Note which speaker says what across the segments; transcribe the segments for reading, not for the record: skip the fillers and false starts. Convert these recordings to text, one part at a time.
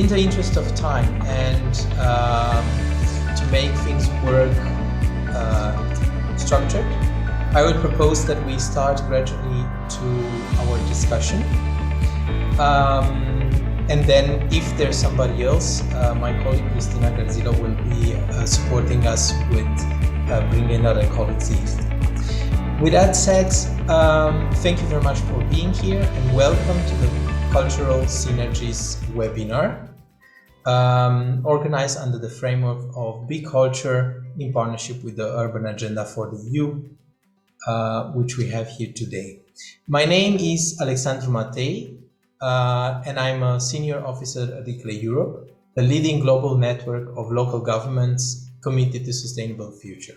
Speaker 1: In the interest of time and to make things work structured, I would propose that we start gradually to our discussion. And then if there's somebody else, my colleague Cristina Garzilo will be supporting us with bringing other colleagues in. With that said, thank you very much for being here and welcome to the Cultural Synergies webinar, organized under the framework of Be.CULTOUR in partnership with the Urban Agenda for the EU, which we have here today. My name is Alexandru Matei, and I'm a senior officer at ICLEI Europe, the leading global network of local governments committed to sustainable future.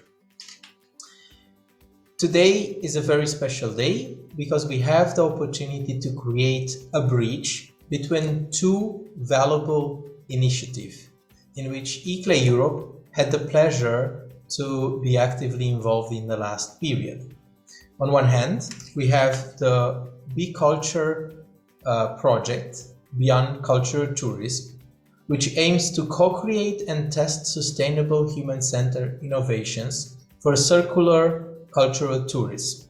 Speaker 1: Today is a very special day because we have the opportunity to create a bridge between two valuable initiatives in which ICLEI Europe had the pleasure to be actively involved in the last period. On one hand, we have the Be.CULTOUR project, Beyond Cultural Tourism, which aims to co-create and test sustainable human-centered innovations for circular cultural tourism.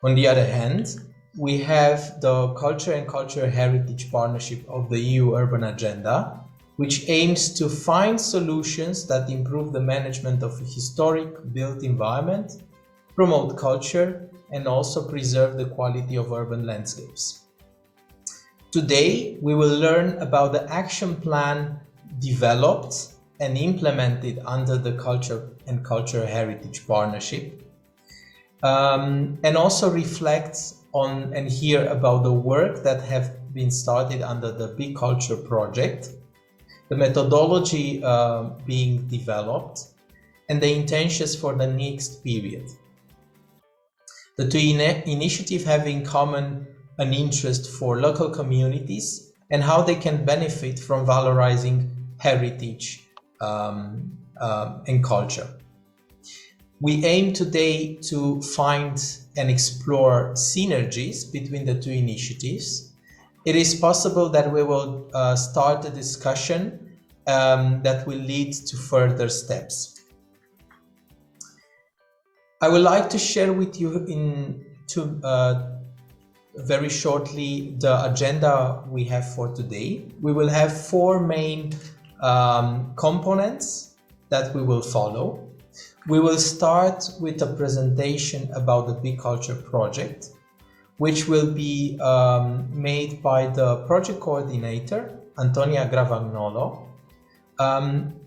Speaker 1: On the other hand, we have the Culture and Cultural Heritage Partnership of the EU Urban Agenda, which aims to find solutions that improve the management of a historic built environment, promote culture, and also preserve the quality of urban landscapes. Today, we will learn about the action plan developed and implemented under the Culture and Cultural Heritage Partnership, and also reflect on and hear about the work that have been started under the Be.CULTOUR project, the methodology being developed, and the intentions for the next period. The two initiatives have in common an interest for local communities and how they can benefit from valorizing heritage and culture. We aim today to find and explore synergies between the two initiatives. It is possible that we will start a discussion that will lead to further steps. I would like to share with you very shortly the agenda we have for today. We will have four main components that we will follow. We will start with a presentation about the Be.CULTOUR project, which will be made by the project coordinator, Antonia Gravagnolo,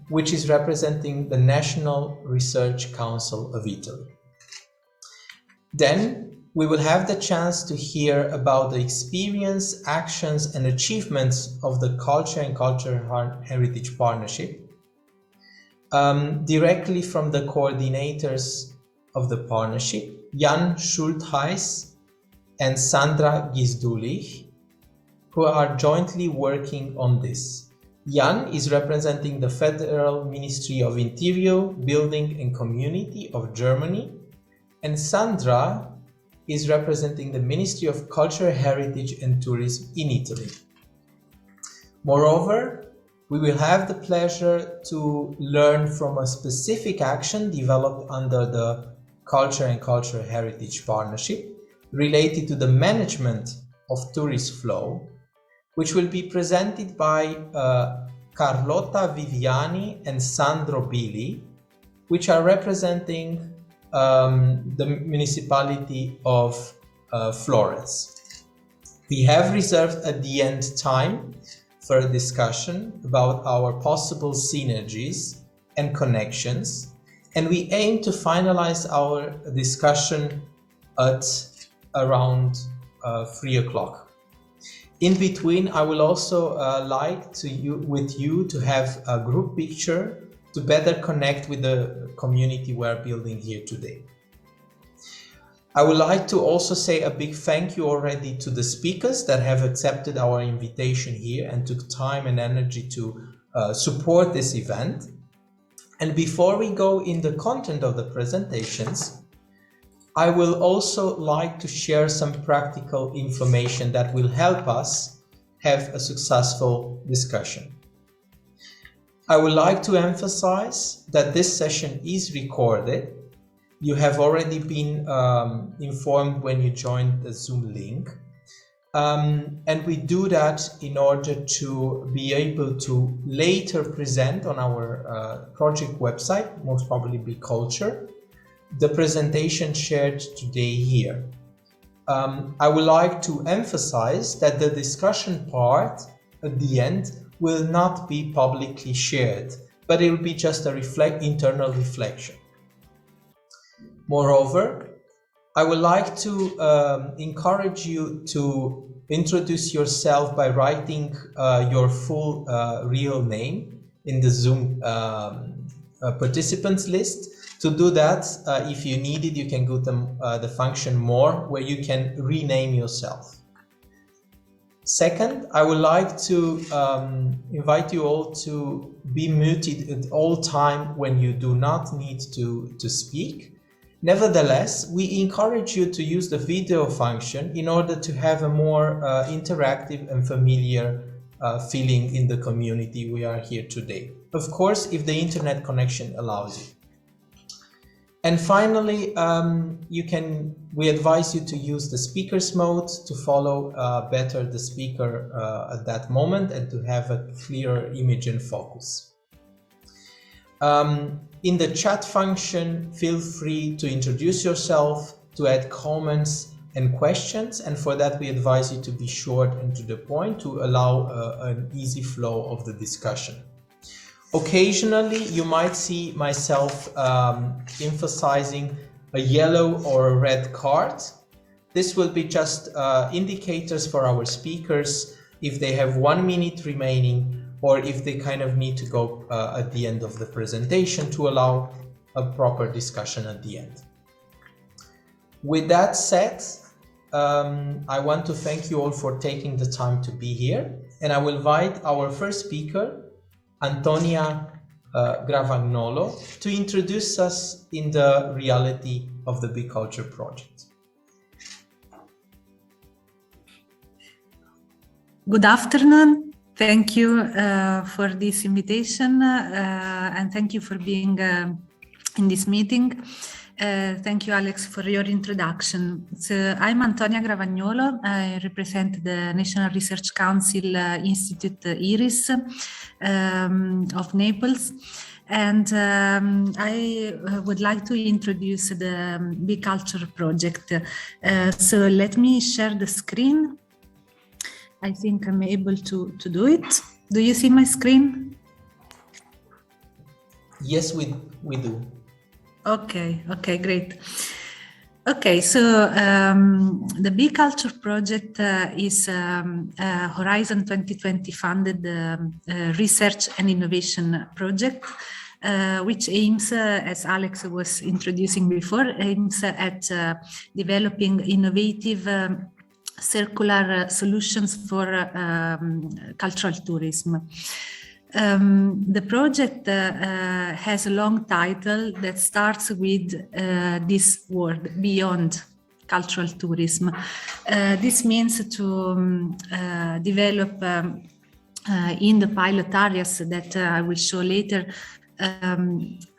Speaker 1: which is representing the National Research Council of Italy. Then we will have the chance to hear about the experience, actions, and achievements of the Culture and Cultural Heritage Partnership, directly from the coordinators of the partnership, Jan Schultheis and Sandra Gisdulich, who are jointly working on this. Jan is representing the Federal Ministry of Interior, Building and Community of Germany, and Sandra is representing the Ministry of Culture, Heritage and Tourism in Italy. Moreover, we will have the pleasure to learn from a specific action developed under the Culture and Cultural Heritage Partnership related to the management of tourist flow, which will be presented by Carlotta Viviani and Sandro Bili, which are representing the municipality of Florence. We have reserved at the end time for a discussion about our possible synergies and connections, and we aim to finalize our discussion at around 3 o'clock. In between, I will also like with you to have a group picture to better connect with the community we're building here today. I would like to also say a big thank you already to the speakers that have accepted our invitation here and took time and energy to support this event. And before we go in the content of the presentations, I will also like to share some practical information that will help us have a successful discussion. I would like to emphasize that this session is recorded. You have already been informed when you joined the Zoom link. And we do that in order to be able to later present on our project website, most probably Be.CULTOUR, the presentation shared today here. I would like to emphasize that the discussion part at the end will not be publicly shared, but it will be just a internal reflection. Moreover, I would like to encourage you to introduce yourself by writing your full real name in the Zoom participants list. To do that, if you need it, you can go to the function More, where you can rename yourself. Second, I would like to invite you all to be muted at all time when you do not need to speak. Nevertheless, we encourage you to use the video function in order to have a more interactive and familiar feeling in the community we are here today. Of course, if the internet connection allows it. And finally, we advise you to use the speakers mode to follow better the speaker at that moment and to have a clearer image and focus. In the chat function, feel free to introduce yourself, to add comments and questions, and for that we advise you to be short and to the point to allow an easy flow of the discussion. Occasionally, you might see myself emphasizing a yellow or a red card. This will be just indicators for our speakers if they have 1 minute remaining, or if they kind of need to go at the end of the presentation to allow a proper discussion at the end. With that said, I want to thank you all for taking the time to be here, and I will invite our first speaker, Antonia Gravagnolo, to introduce us in the reality of the Be.CULTOUR project.
Speaker 2: Good afternoon. Thank you for this invitation and thank you for being in this meeting. Thank you, Alex, for your introduction. So I'm Antonia Gravagnolo. I represent the National Research Council Institute IRIS of Naples. And I would like to introduce the Be.CULTOUR project. So let me share the screen. I think I'm able to do it. Do you see my screen?
Speaker 1: Yes, we do.
Speaker 2: Okay, great. Okay, so the Be.CULTOUR project is Horizon 2020 funded research and innovation project, which aims, as Alex was introducing before, aims at developing innovative circular solutions for cultural tourism. The project has a long title that starts with this word, beyond cultural tourism. This means to develop in the pilot areas that I will show later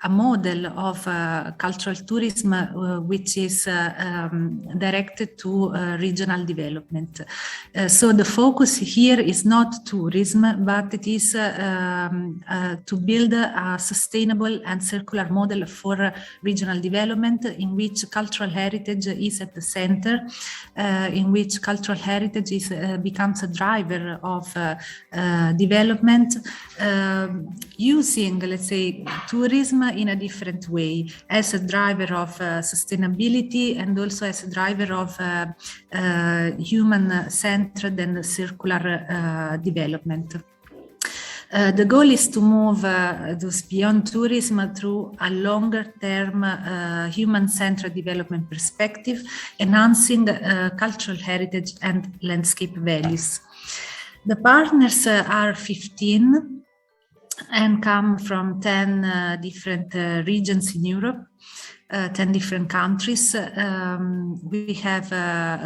Speaker 2: a model of cultural tourism which is directed to regional development. So the focus here is not tourism, but it is to build a sustainable and circular model for regional development in which cultural heritage is at the center, in which cultural heritage becomes a driver of development, using, let's say, tourism in a different way, as a driver of sustainability and also as a driver of human-centered and circular development. The goal is to move those beyond tourism through a longer-term human-centered development perspective, enhancing cultural heritage and landscape values. The partners are 15 and come from 10 different regions in Europe. 10 different countries. We have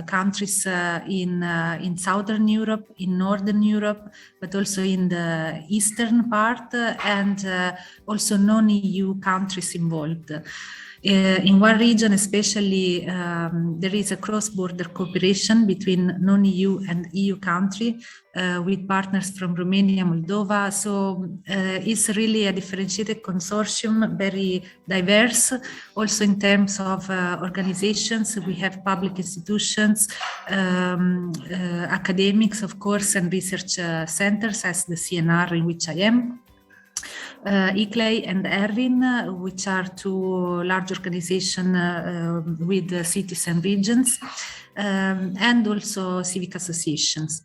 Speaker 2: countries in Southern Europe, in Northern Europe, but also in the eastern part, and also non-EU countries involved. In one region especially, there is a cross-border cooperation between non-EU and EU country with partners from Romania, Moldova. So it's really a differentiated consortium, very diverse. Also in terms of organizations, we have public institutions, academics, of course, and research centers as the CNR in which I am. ICLEI and ERWIN, which are two large organizations with cities and regions, and also civic associations.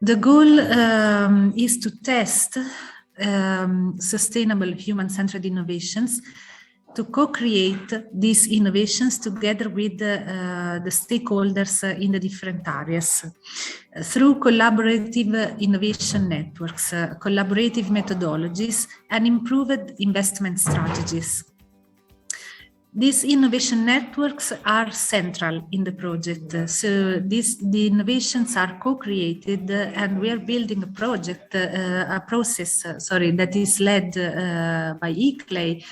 Speaker 2: The goal is to test sustainable human-centered innovations, to co-create these innovations together with the stakeholders in the different areas through collaborative innovation networks, collaborative methodologies, and improved investment strategies. These innovation networks are central in the project. So the innovations are co-created, and we are building a process that is led by ICLEI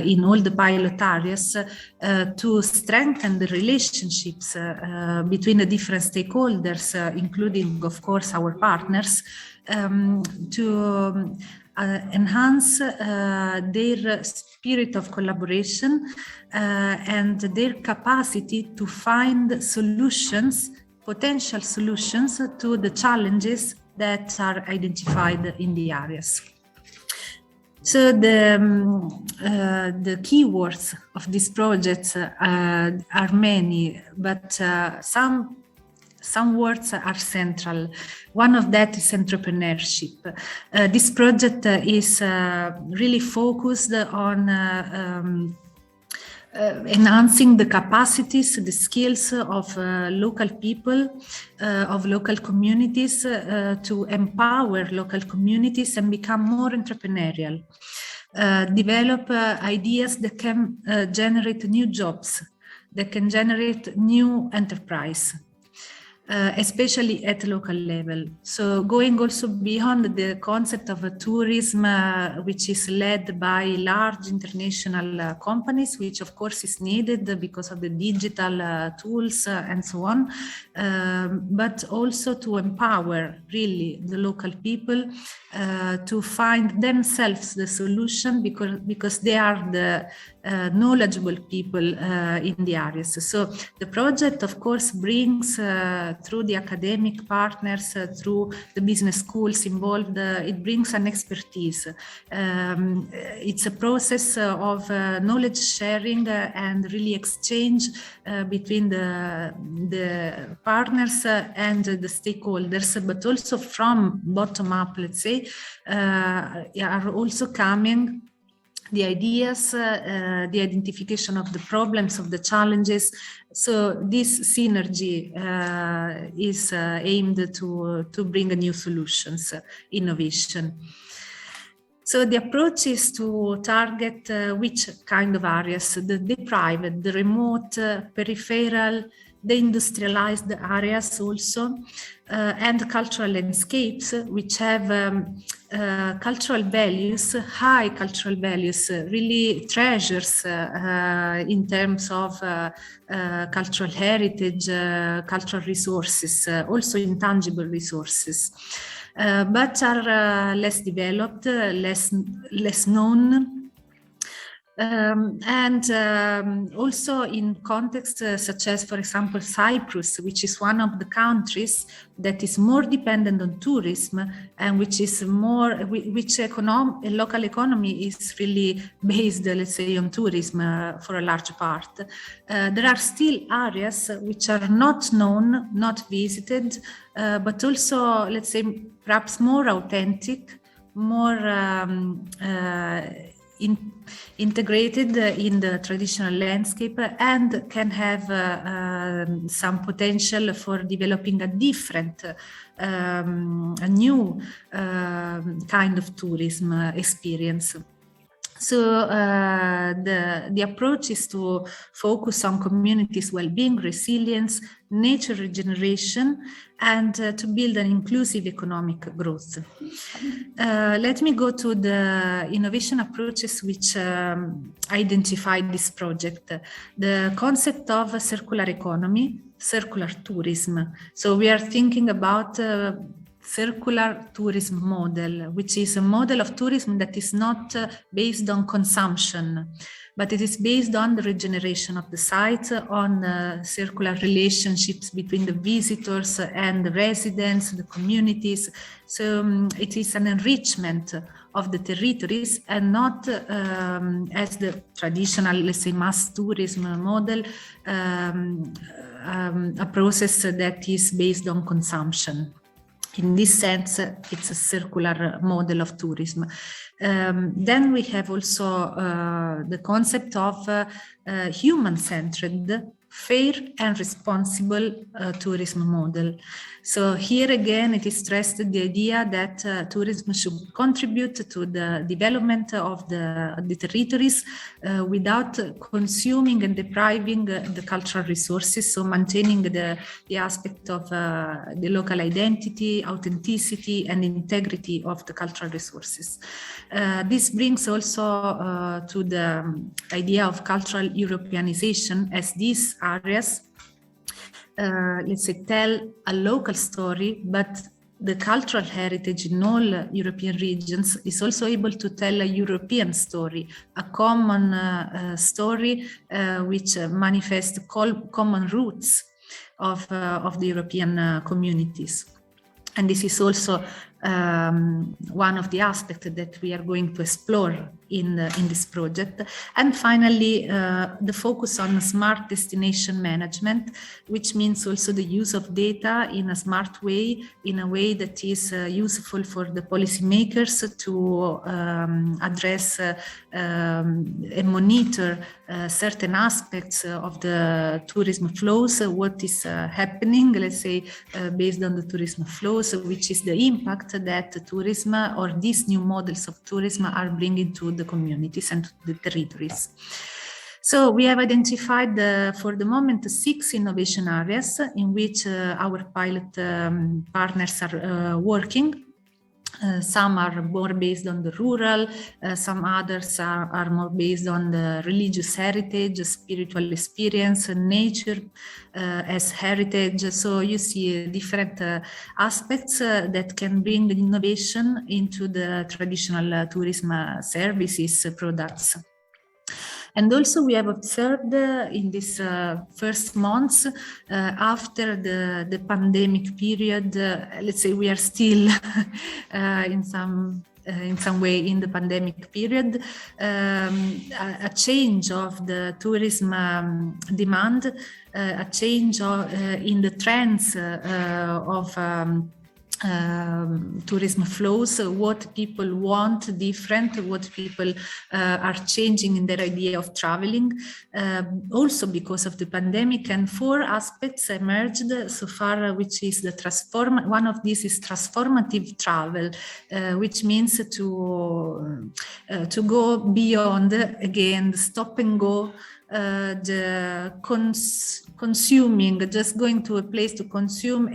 Speaker 2: in all the pilot areas to strengthen the relationships between the different stakeholders, including, of course, our partners, to enhance their spirit of collaboration and their capacity to find solutions, potential solutions to the challenges that are identified in the areas. So the keywords of these projects are many, but some words are central. One of that is entrepreneurship. This project is really focused on enhancing the capacities, the skills of local people, of local communities, to empower local communities and become more entrepreneurial. Develop ideas that can generate new jobs, that can generate new enterprise. Especially at local level. So going also beyond the concept of a tourism, which is led by large international companies, which of course is needed because of the digital tools and so on, but also to empower really the local people to find themselves the solution, because they are the knowledgeable people in the areas. So the project, of course, brings through the academic partners, through the business schools involved, it brings an expertise. It's a process of knowledge sharing and really exchange between the partners and the stakeholders, but also from bottom up, let's say, are also coming the ideas, the identification of the problems, of the challenges. So this synergy is aimed to bring new solutions, innovation. So the approach is to target which kind of areas: the private, the remote, peripheral, the industrialized areas also, and cultural landscapes, which have cultural values, high cultural values, really treasures in terms of cultural heritage, cultural resources, also intangible resources, but are less developed, less known. And also in contexts such as, for example, Cyprus, which is one of the countries that is more dependent on tourism and which is more, local economy is really based, let's say, on tourism for a large part. There are still areas which are not known, not visited, but also, let's say, perhaps more authentic, more integrated in the traditional landscape, and can have some potential for developing a different, a new kind of tourism experience. So the approach is to focus on communities' well-being, resilience, nature regeneration, and to build an inclusive economic growth. Let me go to the innovation approaches which identified this project. The concept of a circular economy, circular tourism. So we are thinking about circular tourism model, which is a model of tourism that is not based on consumption, but it is based on the regeneration of the site, on circular relationships between the visitors and the residents, the communities. So it is an enrichment of the territories and not as the traditional, let's say, mass tourism model, a process that is based on consumption. In this sense, it's a circular model of tourism. Then we have also the concept of human-centered, fair and responsible tourism model. So here again, it is stressed the idea that tourism should contribute to the development of the territories without consuming and depriving the cultural resources, so maintaining the aspect of the local identity, authenticity, and integrity of the cultural resources. This brings also to the idea of cultural Europeanization, as these areas let's say, tell a local story, but the cultural heritage in all European regions is also able to tell a European story, a common story which manifests common roots of the European communities. And this is also one of the aspects that we are going to explore in this project. And finally, the focus on smart destination management, which means also the use of data in a smart way, in a way that is useful for the policymakers to address and monitor certain aspects of the tourism flows, what is happening, let's say, based on the tourism flows, which is the impact that tourism or these new models of tourism are bringing to the communities and to the territories. So we have identified for the moment 6 innovation areas in which our pilot partners are working. Some are more based on the rural, some others are more based on the religious heritage, spiritual experience, nature as heritage. So you see different aspects that can bring innovation into the traditional tourism services products. And also we have observed in these first months after the pandemic period, let's say we are still in some way in the pandemic period, a change of the tourism demand, a change in the trends of tourism flows, what people want different, what people are changing in their idea of traveling, also because of the pandemic. And 4 aspects emerged so far, which is the one of these is transformative travel, which means to go beyond, again, the stop and go, the consuming, just going to a place to consume,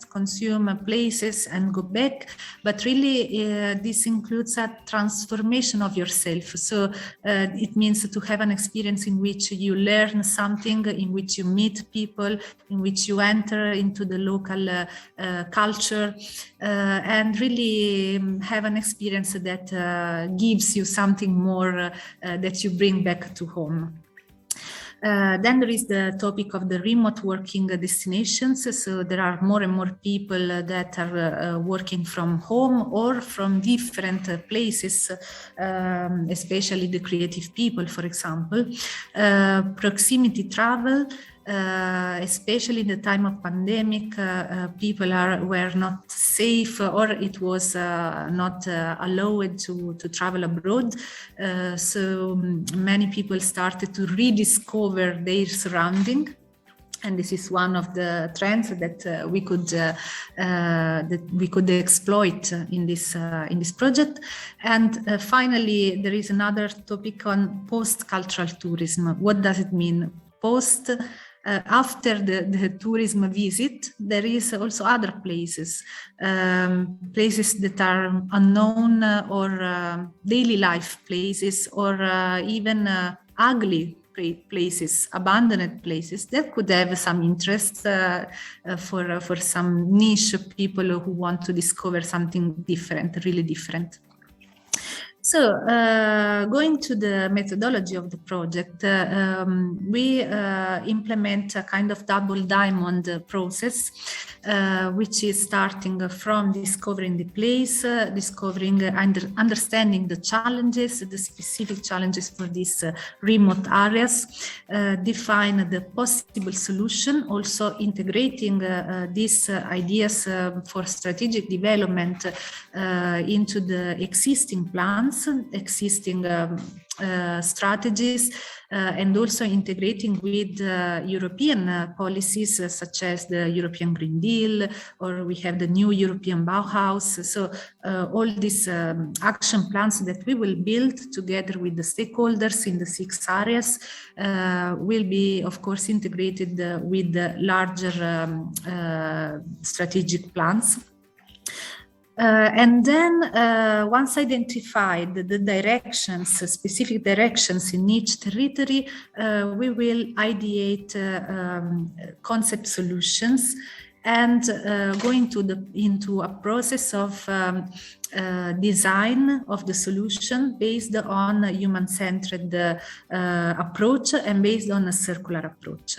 Speaker 2: consume places and go back. But really, this includes a transformation of yourself. So it means to have an experience in which you learn something, in which you meet people, in which you enter into the local culture, and really have an experience that gives you something more that you bring back to home. Then there is the topic of the remote working destinations. So there are more and more people that are working from home or from different places, especially the creative people, for example. Proximity travel, especially in the time of pandemic, people were not safe, or it was not allowed to travel abroad. So many people started to rediscover their surrounding. And this is one of the trends that we could exploit in this project. And finally, there is another topic on post-cultural tourism. What does it mean? After the tourism visit, there is also other places, places that are unknown or daily life places, or even ugly places, abandoned places that could have some interest for some niche people who want to discover something different, really different. So, going to the methodology of the project, we implement a kind of double diamond process, which is starting from discovering the place, discovering and understanding the challenges, the specific challenges for these remote areas, define the possible solution, also integrating these ideas for strategic development into the existing plans, existing strategies, and also integrating with European policies such as the European Green Deal, or we have the new European Bauhaus. So all these action plans that we will build together with the stakeholders in the 6 areas will be, of course, integrated with the larger strategic plans. And then once identified the directions, specific directions in each territory, we will ideate concept solutions and go into a process of design of the solution based on a human-centered approach and based on a circular approach.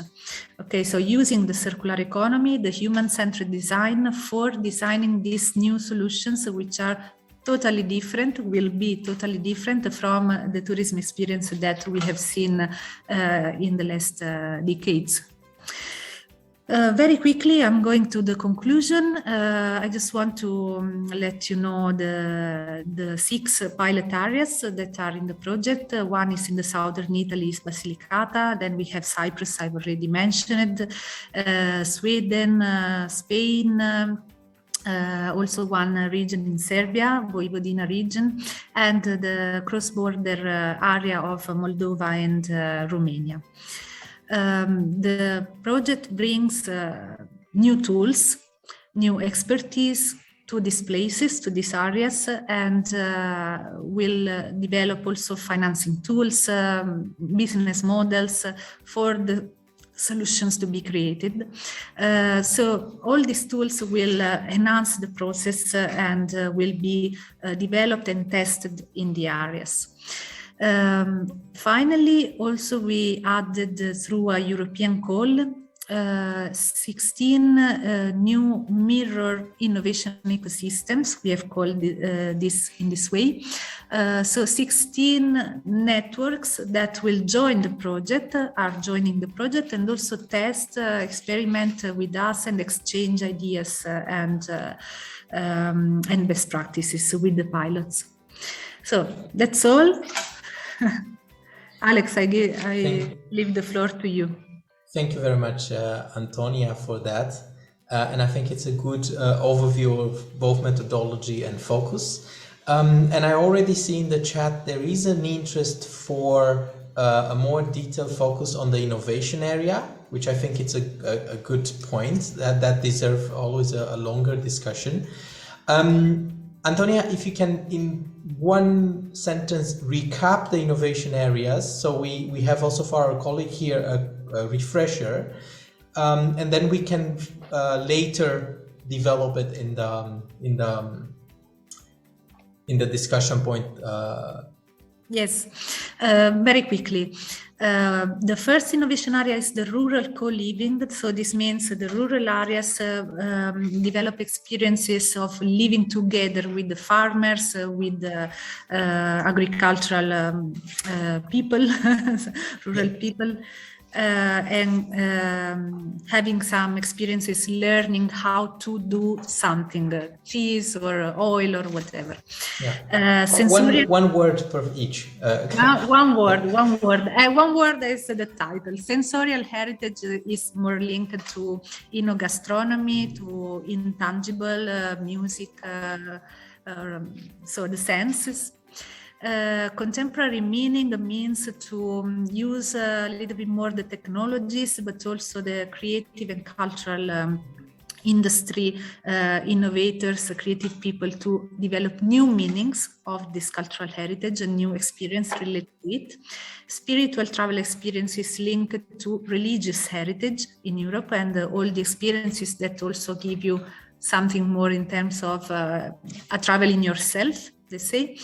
Speaker 2: Okay, so using the circular economy, the human-centered design for designing these new solutions, which are totally different, will be totally different from the tourism experience that we have seen in the last decades. Very quickly, I'm going to the conclusion. I just want to let you know the 6 pilot areas that are in the project. One is in the southern Italy, is Basilicata. Then we have Cyprus, I've already mentioned, Sweden, Spain, also one region in Serbia, Vojvodina region, and the cross-border area of Moldova and Romania. The project brings new tools, new expertise to these places, to these areas, and will develop also financing tools, business models for the solutions to be created. So all these tools will enhance the process and will be developed and tested in the areas. Finally, also we added through a European call 16 new mirror innovation ecosystems. We have called this in this way. So 16 networks that will join the project, are joining the project, and also test, experiment with us and exchange ideas and best practices with the pilots. So that's all. Alex, I leave the floor to you.
Speaker 1: Thank you very much, Antonia, for that. And I think it's a good overview of both methodology and focus. And I already see in the chat there is an interest for a more detailed focus on the innovation area, which I think it's a good point that deserves always a longer discussion. Antonia, if you can, in one sentence, recap the innovation areas. So we have also for our colleague here a refresher, and then we can later develop it in the discussion point.
Speaker 2: Yes, very quickly. The first innovation area is the rural co-living. So this means the rural areas develop experiences of living together with the farmers, with the agricultural people, rural people. and having some experiences learning how to do something, cheese or oil or whatever.
Speaker 1: Yeah. One word per each.
Speaker 2: One word. One word is the title. Sensorial heritage is more linked to gastronomy, to intangible music, so the senses. Contemporary meaning means to use a little bit more the technologies, but also the creative and cultural industry, innovators, creative people to develop new meanings of this cultural heritage and new experience related to it. Spiritual travel experience is linked to religious heritage in Europe and all the experiences that also give you something more in terms of a travel in yourself, they say.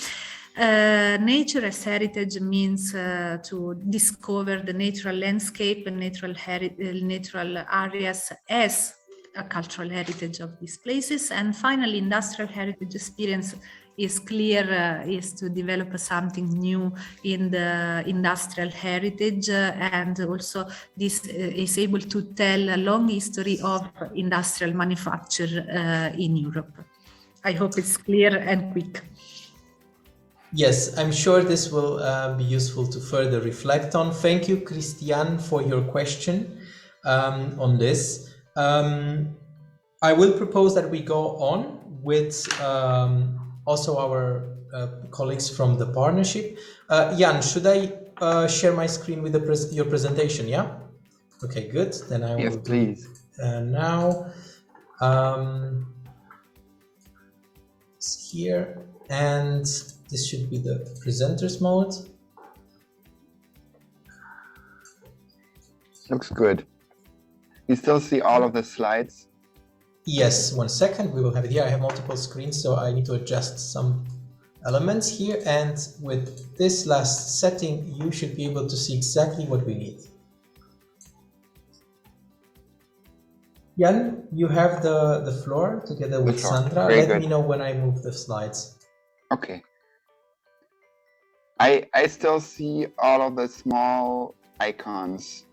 Speaker 2: Nature as heritage means to discover the natural landscape and natural areas as a cultural heritage of these places. And finally, industrial heritage experience is clear, is to develop something new in the industrial heritage, and also this is able to tell a long history of industrial manufacture in Europe. I hope it's clear and quick.
Speaker 1: Yes, I'm sure this will be useful to further reflect on. Thank you, Christian, for your question on this. I will propose that we go on with also our colleagues from the partnership. Jan, should I share my screen with your presentation? Yeah? Okay, good. Then I will.
Speaker 3: Yes, please.
Speaker 1: Now, it's here, and this should be the presenter's mode.
Speaker 3: Looks good. You still see all of the slides?
Speaker 1: Yes, 1 second. We will have it here. I have multiple screens, so I need to adjust some elements here. And with this last setting, you should be able to see exactly what we need. Jan, you have the floor together with Sandra. Let me know when I move the slides.
Speaker 3: Okay. I still see all of the small icons.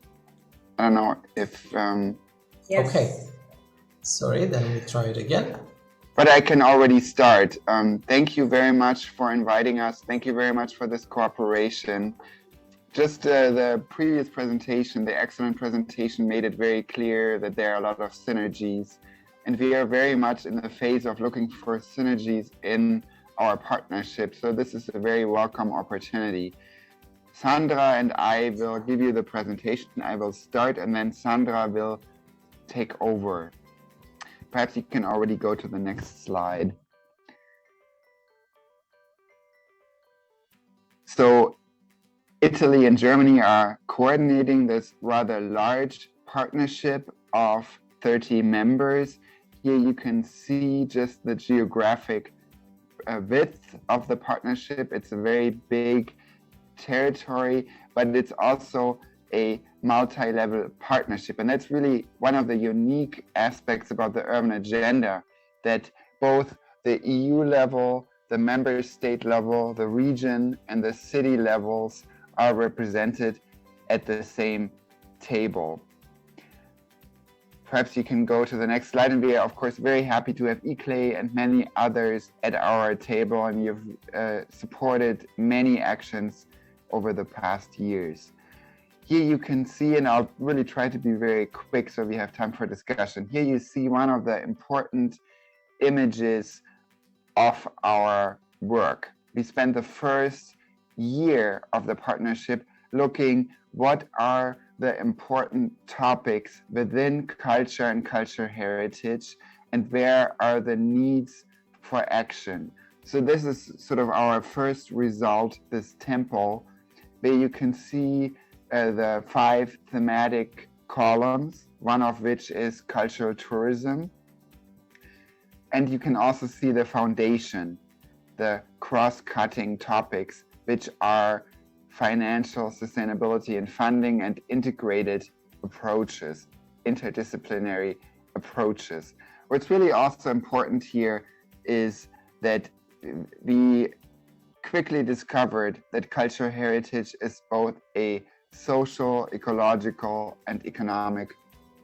Speaker 3: I don't know if...
Speaker 2: Yes.
Speaker 1: Okay. Sorry, then we try it again.
Speaker 3: But I can already start. Thank you very much for inviting us. Thank you very much for this cooperation. Just the previous presentation, the excellent presentation, made it very clear that there are a lot of synergies. And we are very much in the phase of looking for synergies in our partnership. So this is a very welcome opportunity. Sandra and I will give you the presentation. I will start and then Sandra will take over. Perhaps you can already go to the next slide. So Italy and Germany are coordinating this rather large partnership of 30 members. Here you can see just the geographic width of the partnership. It's a very big territory, but it's also a multi-level partnership. And that's really one of the unique aspects about the urban agenda, that both the EU level, the member state level, the region and the city levels are represented at the same table. Perhaps you can go to the next slide, and we are of course very happy to have ICLEI and many others at our table, and you've supported many actions over the past years. Here you can see, and I'll really try to be very quick so we have time for discussion. Here you see one of the important images of our work. We spent the first year of the partnership looking what are the important topics within culture and cultural heritage, and where are the needs for action. So this is sort of our first result, this temple, where you can see the 5 thematic columns, one of which is cultural tourism. And you can also see the foundation, the cross-cutting topics, which are financial sustainability and funding and integrated approaches, interdisciplinary approaches. What's really also important here is that we quickly discovered that cultural heritage is both a social, ecological, and economic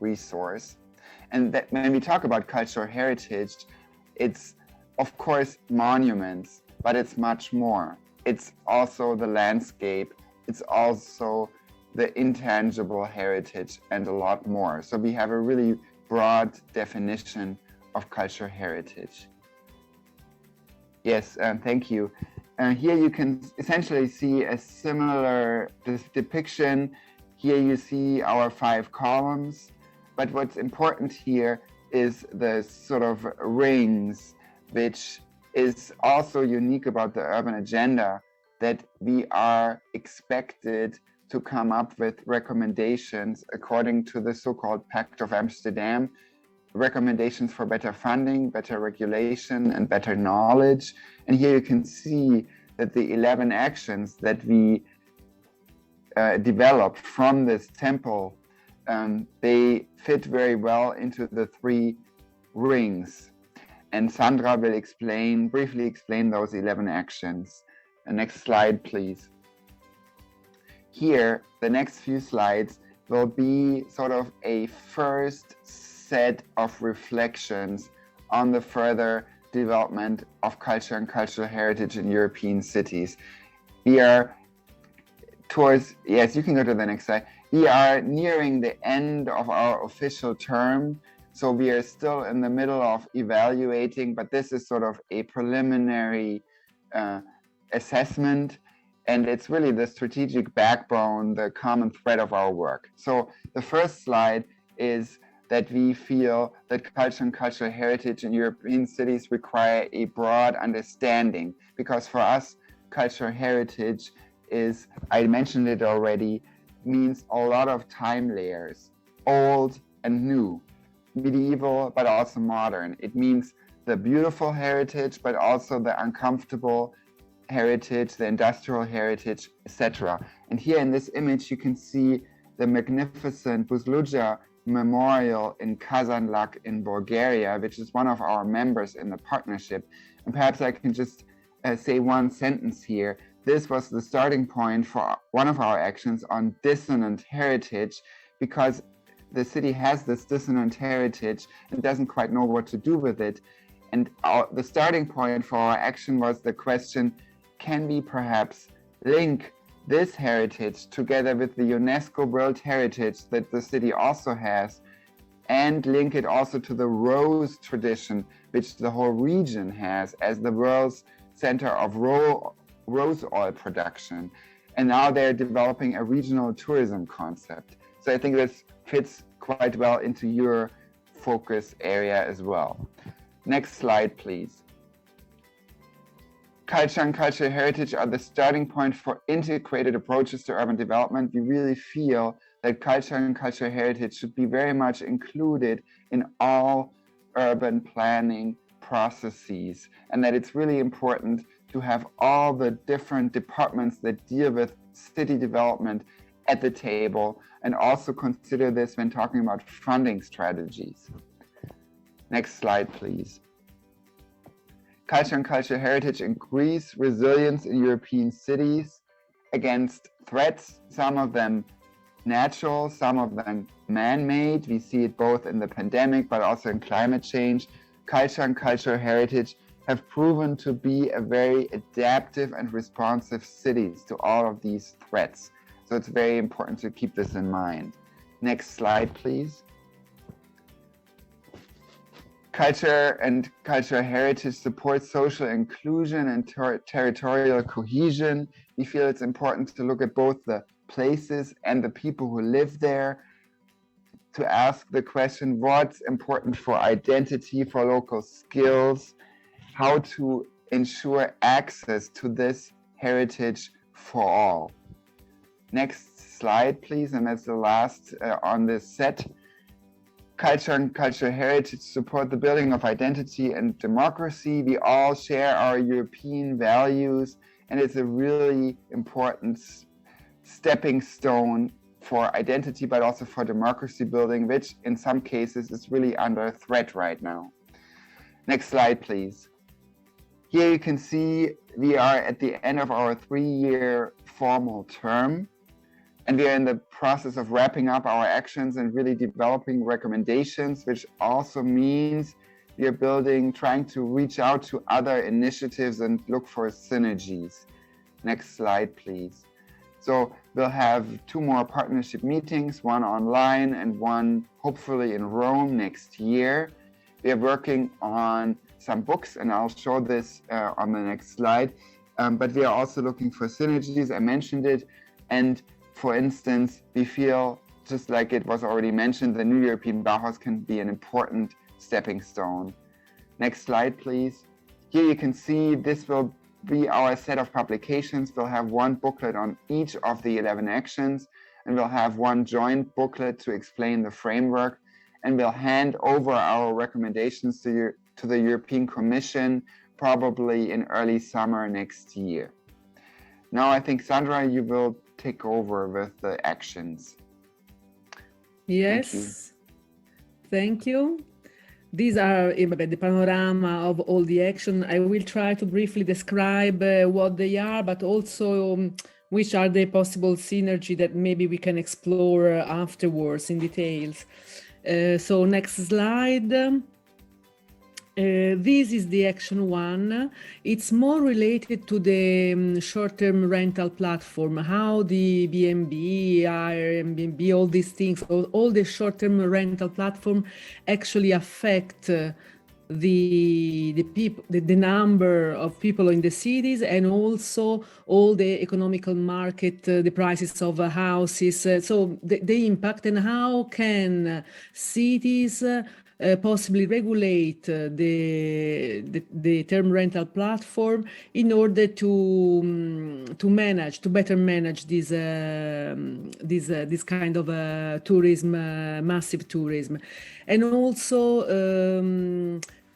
Speaker 3: resource. And that when we talk about cultural heritage, it's of course monuments, but it's much more. It's also the landscape, it's also the intangible heritage and a lot more. So we have a really broad definition of cultural heritage. Yes, thank you. Here you can essentially see a similar depiction. Here you see our 5 columns, but what's important here is the sort of rings, which is also unique about the urban agenda, that we are expected to come up with recommendations according to the so-called Pact of Amsterdam, recommendations for better funding, better regulation, and better knowledge. And here you can see that the 11 actions that we developed from this temple, they fit very well into the 3 rings. And Sandra will briefly explain those 11 actions. The next slide, please. Here, the next few slides will be sort of a first set of reflections on the further development of culture and cultural heritage in European cities. We are yes, you can go to the next slide. We are nearing the end of our official term, so we are still in the middle of evaluating, but this is sort of a preliminary assessment, and it's really the strategic backbone, the common thread of our work. So the first slide is that we feel that culture and cultural heritage in European cities require a broad understanding, because for us, cultural heritage is, I mentioned it already, means a lot of time layers, old and new, medieval, but also modern. It means the beautiful heritage, but also the uncomfortable heritage, the industrial heritage, etc. And here in this image, you can see the magnificent Buzluja memorial in Kazanlak in Bulgaria, which is one of our members in the partnership. And perhaps I can just say one sentence here. This was the starting point for one of our actions on dissonant heritage, because the city has this dissonant heritage and doesn't quite know what to do with it. And the starting point for our action was the question, can we perhaps link this heritage together with the UNESCO World Heritage that the city also has, and link it also to the rose tradition, which the whole region has as the world's center of rose oil production. And now they're developing a regional tourism concept. So I think this fits quite well into your focus area as well. Next slide, please. Culture and cultural heritage are the starting point for integrated approaches to urban development. We really feel that culture and cultural heritage should be very much included in all urban planning processes, and that it's really important to have all the different departments that deal with city development at the table, and also consider this when talking about funding strategies. Next slide, please. Culture and cultural heritage increase resilience in European cities against threats, some of them natural, some of them man-made. We see it both in the pandemic, but also in climate change. Culture and cultural heritage have proven to be a very adaptive and responsive cities to all of these threats. So it's very important to keep this in mind. Next slide, please. Culture and cultural heritage support social inclusion and territorial cohesion. We feel it's important to look at both the places and the people who live there, to ask the question, what's important for identity, for local skills, how to ensure access to this heritage for all. Next slide, please, and that's the last on this set. Culture and cultural heritage support the building of identity and democracy. We all share our European values, and it's a really important stepping stone for identity, but also for democracy building, which in some cases is really under threat right now. Next slide, please. Here you can see we are at the end of our 3-year formal term. And we are in the process of wrapping up our actions and really developing recommendations, which also means we are trying to reach out to other initiatives and look for synergies. Next slide, please. So we'll have 2 more partnership meetings, one online and one hopefully in Rome next year. We are working on some books, and I'll show this on the next slide. But we are also looking for synergies, I mentioned it. And for instance, we feel, just like it was already mentioned, the New European Bauhaus can be an important stepping stone. Next slide, please. Here you can see this will be our set of publications. We'll have 1 booklet on each of the 11 actions, and we'll have 1 joint booklet to explain the framework, and we'll hand over our recommendations to the European Commission probably in early summer next year. Now I think, Sandra, you will take over with the actions.
Speaker 4: Yes, thank you. These are the panorama of all the action. I will try to briefly describe what they are, but also which are the possible synergy that maybe we can explore afterwards in details. So next slide. This is the action 1. It's more related to the short-term rental platform, how the B&B, Airbnb, all these things, all the short-term rental platform actually affect the number of people in the cities, and also all the economical market, the prices of houses, so the impact, and how can cities possibly regulate the term rental platform in order to better manage this kind of tourism, massive tourism, and also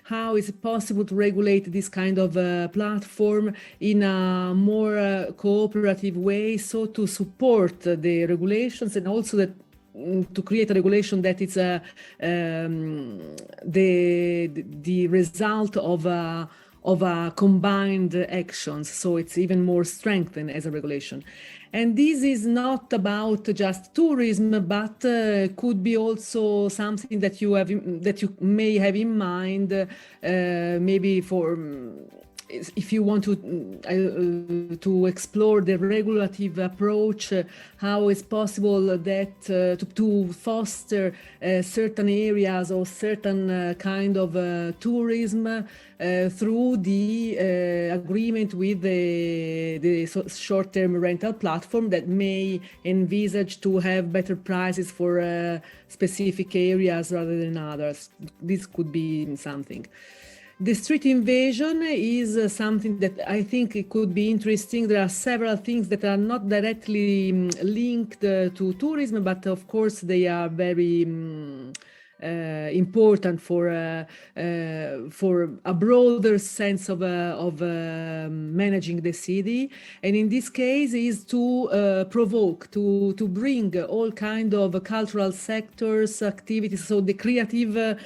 Speaker 4: how is it possible to regulate this kind of platform in a more cooperative way, so to support the regulations, and also that to create a regulation that is the result of a combined actions, so it's even more strengthened as a regulation. And this is not about just tourism, but could be also something that you may have in mind, maybe for if you want to explore the regulative approach, how is possible that to foster certain areas or certain kind of tourism through the agreement with the short-term rental platform that may envisage to have better prices for specific areas rather than others. This could be something. The street invasion is something that I think it could be interesting. There are several things that are not directly linked to tourism, but of course they are very important for a broader sense of managing the city. And in this case is to provoke, to bring all kind of cultural sectors, activities, so the creative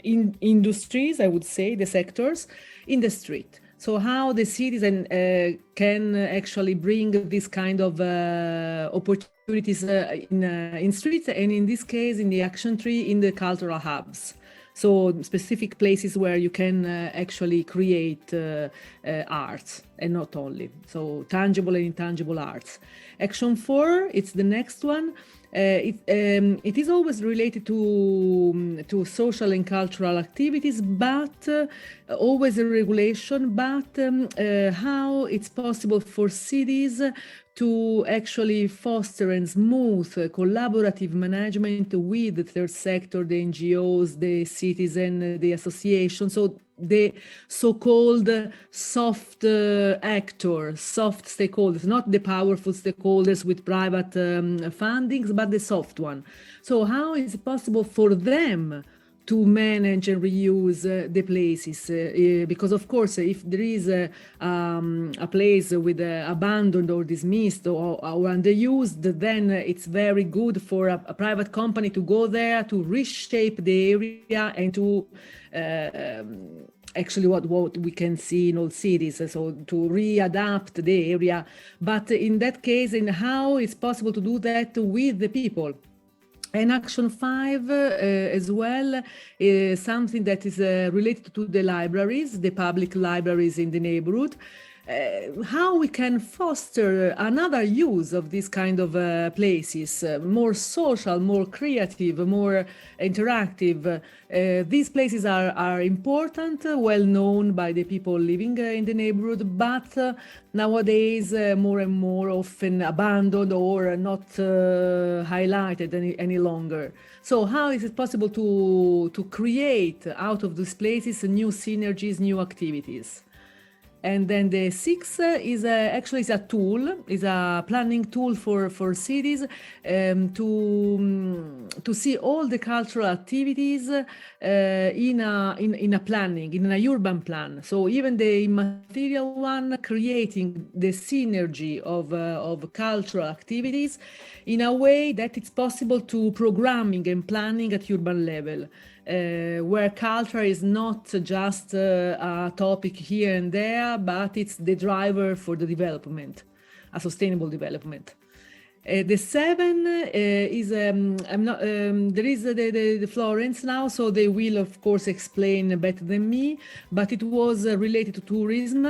Speaker 4: industries, I would say, the sectors in the street. So how the citizen can actually bring this kind of opportunities in streets, and in this case, in the action tree, in the cultural hubs. So specific places where you can actually create arts, and not only. So tangible and intangible arts. Action 4, it's the next one. It is always related to social and cultural activities, but always a regulation, but how it's possible for cities to actually foster and smooth collaborative management with the third sector, the NGOs, the citizen, the associations, so the so-called soft actors, soft stakeholders, not the powerful stakeholders with private fundings, but the soft one. So how is it possible for them to manage and reuse the places? Because of course, if there is a place with abandoned or dismissed or underused, then it's very good for a private company to go there, to reshape the area, and to actually what we can see in all cities, so to readapt the area. But in that case, in how it's possible to do that with the people. And action 5 as well is something that is related to the libraries, the public libraries in the neighborhood. How we can foster another use of this kind of places, more social, more creative, more interactive. These places are important, well known by the people living in the neighborhood, but nowadays more and more often abandoned or not highlighted any longer. So how is it possible to create out of these places new synergies, new activities? And then the 6 is actually a tool, is a planning tool for cities to see all the cultural activities in a planning, in a urban plan. So even the immaterial one, creating the synergy of cultural activities in a way that it's possible to programming and planning at urban level. Where culture is not just a topic here and there, but it's the driver for the development, a sustainable development. The 7 is there is the Florence now, so they will of course explain better than me, but it was related to tourism,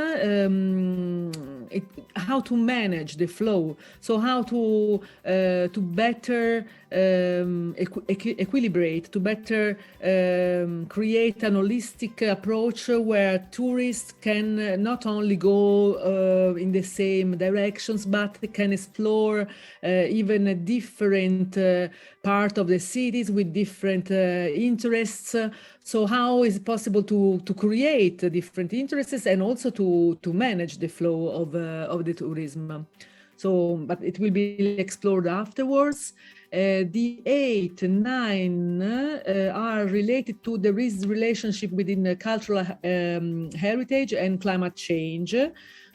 Speaker 4: how to manage the flow, so how to better equilibrate, to better create an holistic approach where tourists can not only go in the same directions, but they can explore even a different part of the cities with different interests. So how is it possible to create different interests and also to manage the flow of the tourism? So, but it will be explored afterwards. The 8 and 9 are related to the relationship within cultural heritage and climate change.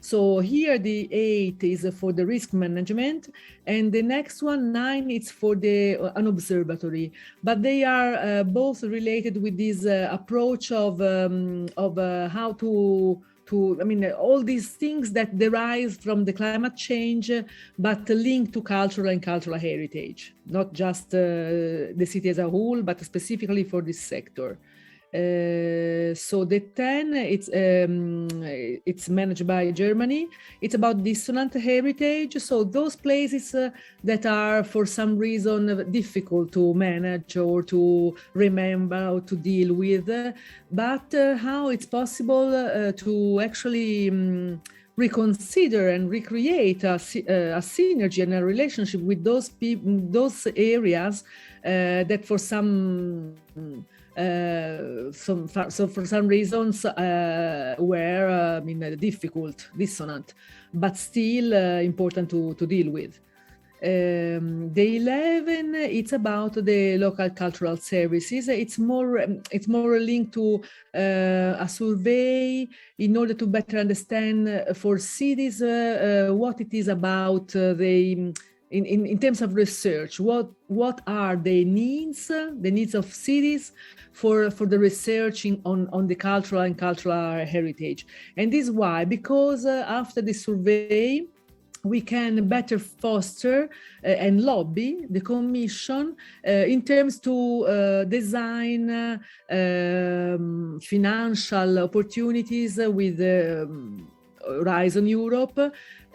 Speaker 4: So here the 8 is for the risk management, and the next one, 9, it's for an observatory. But they are both related with this approach of how to all these things that derive from the climate change, but linked to cultural and cultural heritage, not just the city as a whole, but specifically for this sector. So the 10, it's managed by Germany. It's about dissonant heritage. So those places that are for some reason difficult to manage or to remember or to deal with, but how it's possible to actually reconsider and recreate a synergy and a relationship with those areas that for some for some reasons were difficult, dissonant, but still important to deal with. The 11, it's about the local cultural services. It's more linked to a survey in order to better understand for cities what it is about in terms of research, what are the needs of cities for the research on the cultural and cultural heritage. And this is why, because after the survey, we can better foster and lobby the Commission in terms to design financial opportunities with Horizon Europe,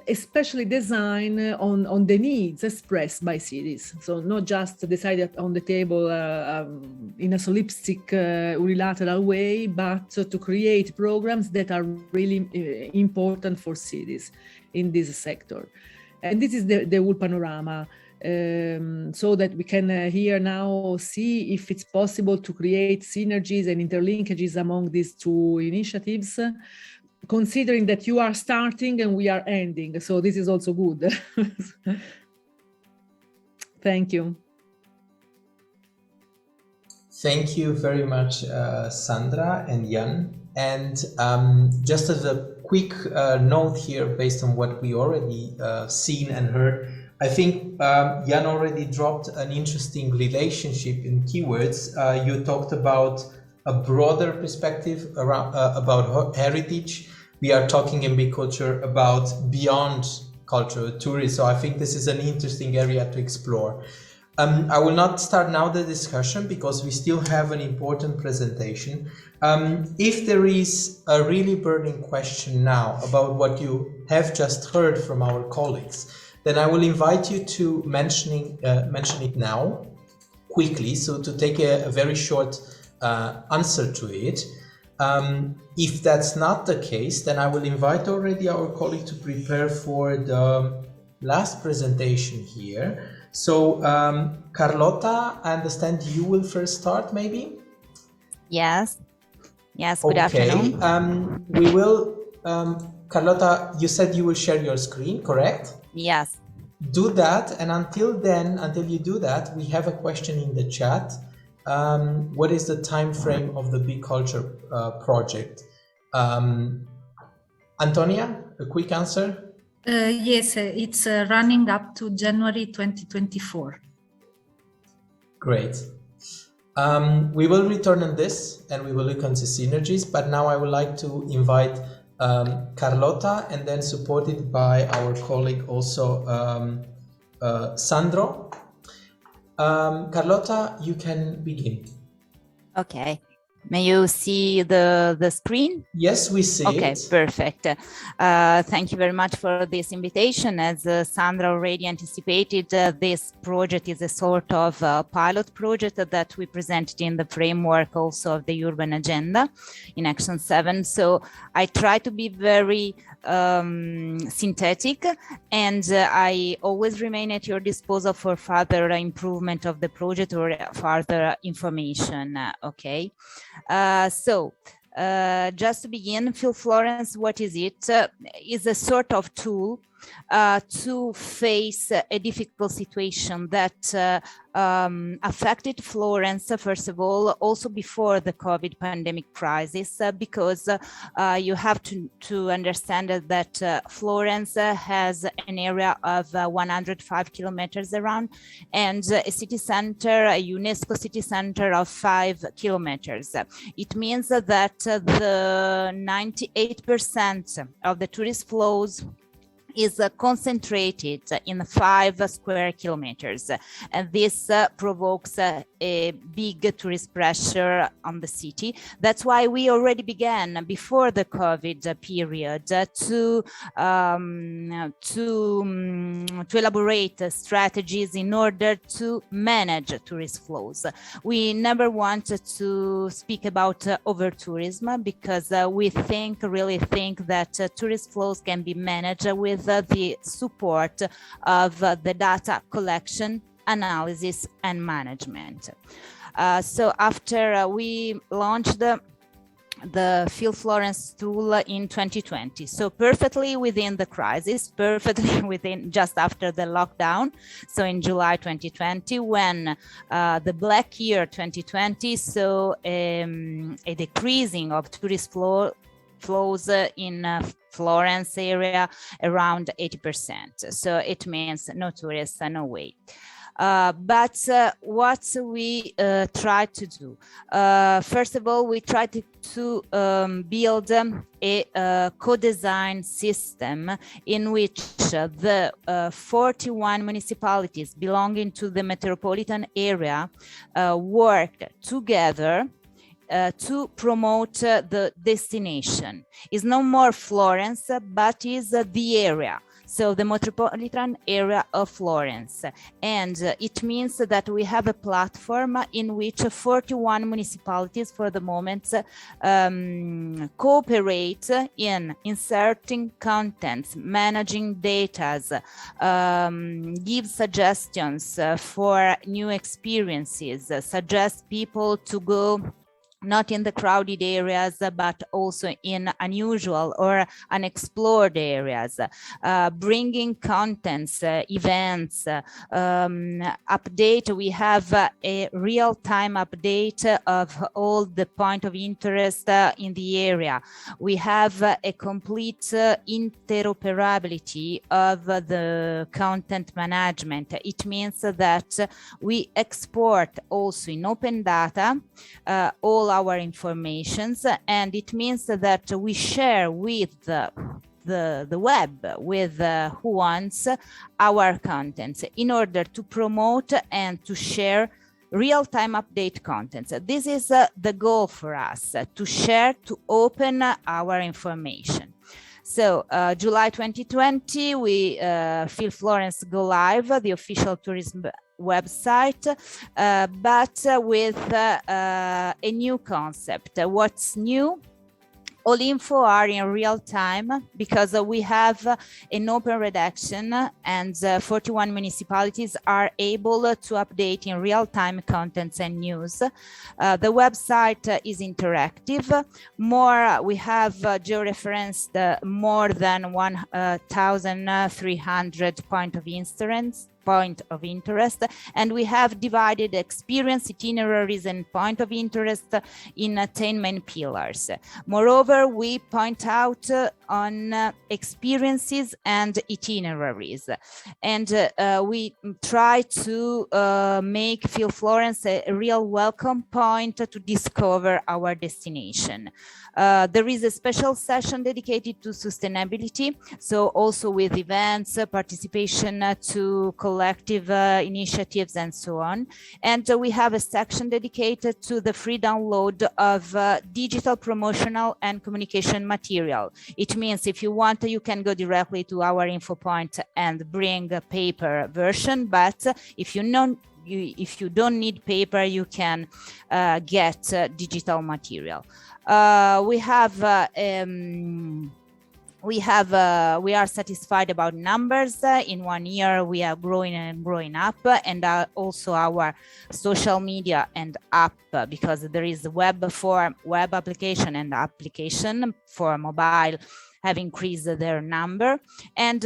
Speaker 4: especially design on the needs expressed by cities. So not just decided on the table in a solipsistic unilateral way, but to create programs that are really important for cities in this sector. And this is the whole panorama. So that we can here now see if it's possible to create synergies and interlinkages among these two initiatives, considering that you are starting and we are ending. So this is also good. Thank you.
Speaker 1: Thank you very much, Sandra and Jan. And just as a quick note here, based on what we already seen and heard, I think Jan already dropped an interesting relationship in keywords. You talked about a broader perspective around, about heritage. We are talking in Be.CULTUR about beyond cultural tourism. So I think this is an interesting area to explore. I will not start now the discussion because we still have an important presentation. If there is a really burning question now about what you have just heard from our colleagues, then I will invite you to mention it now, quickly, so to take a very short answer to it. If that's not the case, then I will invite already our colleague to prepare for the last presentation here. So, Carlota, I understand you will first start, maybe?
Speaker 5: Yes. Yes, good afternoon.
Speaker 1: We will, Carlota, you said you will share your screen, correct?
Speaker 5: Yes.
Speaker 1: Do that, and until then, until you do that, we have a question in the chat. What is the time frame of the Be.CULTUR project? Antonia, a quick answer?
Speaker 2: Yes, it's running up to January 2024.
Speaker 1: Great. We will return on this and we will look into synergies, but now I would like to invite Carlota, and then supported by our colleague also Sandro. Carlota, you can begin.
Speaker 5: Okay. May you see the screen?
Speaker 1: Yes, we see it.
Speaker 5: Okay, perfect. Thank you very much for this invitation. As Sandra already anticipated, this project is a sort of pilot project that we presented in the framework also of the urban agenda in Action 7. So I try to be very synthetic, and I always remain at your disposal for further improvement of the project or further information. Okay. Just to begin, Feel Florence, what is it? Is a sort of tool to face a difficult situation that affected Florence, first of all, also before the COVID pandemic crisis, because you have to understand that Florence has an area of 105 kilometers around, and a city center, a UNESCO city center of 5 kilometers. It means that the 98% of the tourist flows is concentrated in 5 square kilometers, and this provokes a big tourist pressure on the city. That's why we already began before the COVID period to elaborate strategies in order to manage tourist flows. We never wanted to speak about over-tourism because we really think that tourist flows can be managed with the support of the data collection, analysis, and management. So after we launched the Feel Florence tool in 2020, so perfectly within the crisis, perfectly within just after the lockdown, so in July 2020, when the black year 2020 saw a decreasing of tourist flows in Florence area around 80%. So it means no tourists, no way. But what we try to do, first of all, we try to build a co-design system in which the 41 municipalities belonging to the metropolitan area worked together to promote the destination. It's no more Florence, but is the area. So the metropolitan area of Florence. And it means that we have a platform in which 41 municipalities for the moment cooperate in inserting contents, managing data, give suggestions for new experiences, suggest people to go not in the crowded areas, but also in unusual or unexplored areas, bringing contents, events, update. We have a real-time update of all the point of interest in the area. We have a complete interoperability of the content management. It means that we export also in open data all all our informations, and it means that we share with the web, with who wants our content, in order to promote and to share real-time update contents. This is the goal for us, to share, to open our information. So July 2020, we Feel Florence Go Live, the official tourism website, but with a new concept. What's new? All info are in real time, because we have an open redaction, and 41 municipalities are able to update in real time contents and news. The website is interactive. We have georeferenced more than 1,300 point of interest, and we have divided experience, itineraries, and point of interest in 10 main pillars. Moreover, we point out on experiences and itineraries, and we try to make Feel Florence a real welcome point to discover our destination. There is a special session dedicated to sustainability, so also with events, participation to collective initiatives, and so on. And we have a section dedicated to the free download of digital promotional and communication material. It means if you want, you can go directly to our info point and bring a paper version, but if you don't need paper, you can get digital material. We are satisfied about numbers. In 1 year, we are growing and growing up, and also our social media and app, because there is a web application and application for mobile, have increased their number. And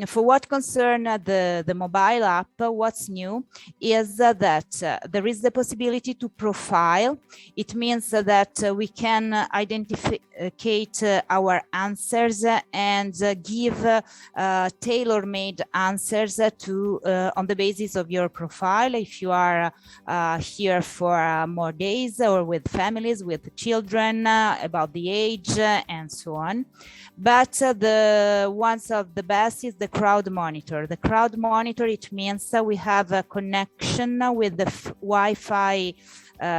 Speaker 5: for what concern the mobile app, what's new is that there is the possibility to profile. It means that we can identificate our answers and give tailor-made answers on the basis of your profile. If you are here for more days, or with families, with children, about the age, and so on. But one of the best is the crowd monitor. The crowd monitor, it means we have a connection with the Wi-Fi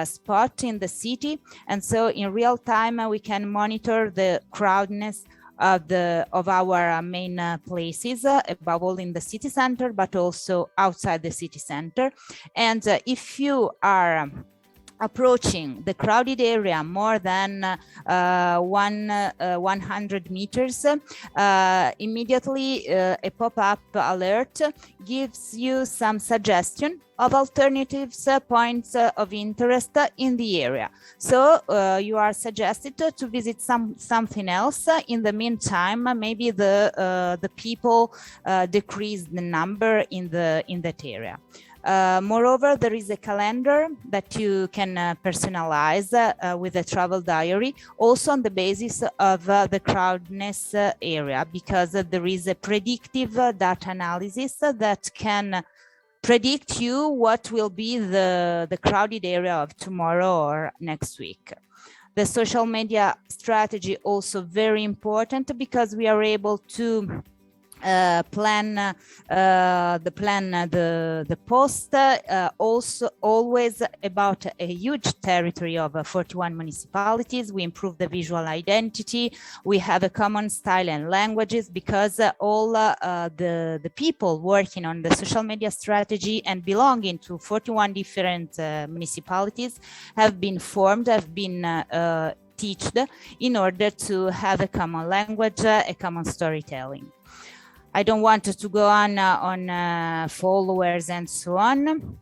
Speaker 5: spot in the city, and so in real time we can monitor the crowdness of our main places, above all in the city center, but also outside the city center. And if you are approaching the crowded area more than 100 meters, immediately a pop-up alert gives you some suggestion of alternatives, points of interest in the area. So you are suggested to visit something else. In the meantime, maybe the people decrease the number in that area. Moreover, there is a calendar that you can personalize with a travel diary, also on the basis of the crowdness area, because there is a predictive data analysis that can predict you what will be the crowded area of tomorrow or next week. The social media strategy also very important, because we are able to plan the post, also always about a huge territory of 41 municipalities. We improve the visual identity. We have a common style and languages, because all the people working on the social media strategy and belonging to 41 different municipalities have been formed, have been taught in order to have a common language, a common storytelling. I don't want to go on followers and so on.